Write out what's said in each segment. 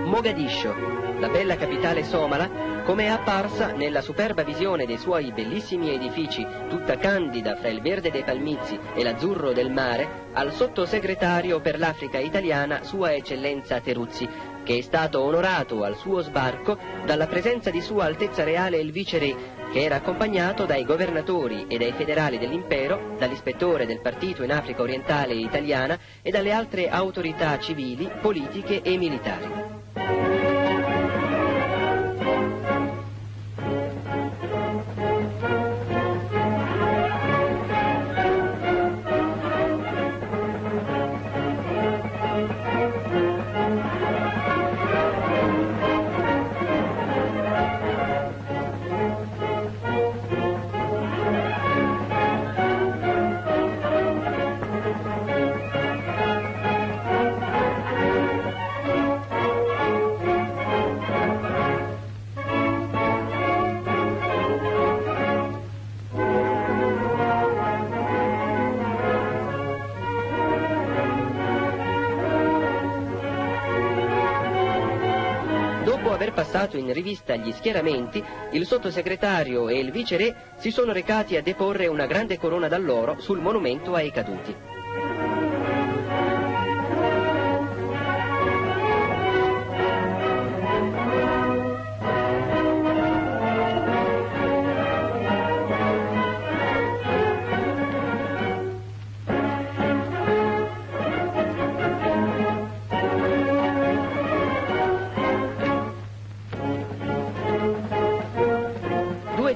Mogadiscio, la bella capitale somala, come è apparsa nella superba visione dei suoi bellissimi edifici, tutta candida fra il verde dei palmizi e l'azzurro del mare, al sottosegretario per l'Africa italiana Sua Eccellenza Teruzzi, che è stato onorato al suo sbarco dalla presenza di Sua Altezza Reale il Viceré, che era accompagnato dai governatori e dai federali dell'impero, dall'ispettore del partito in Africa orientale e italiana e dalle altre autorità civili, politiche e militari. Dopo aver passato in rivista gli schieramenti, il sottosegretario e il viceré si sono recati a deporre una grande corona d'alloro sul monumento ai caduti.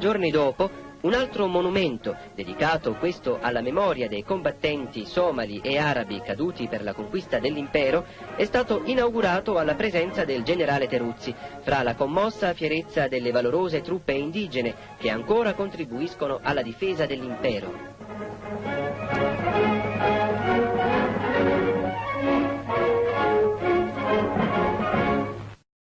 Giorni dopo, un altro monumento, dedicato questo alla memoria dei combattenti somali e arabi caduti per la conquista dell'impero, è stato inaugurato alla presenza del generale Teruzzi, fra la commossa fierezza delle valorose truppe indigene che ancora contribuiscono alla difesa dell'impero.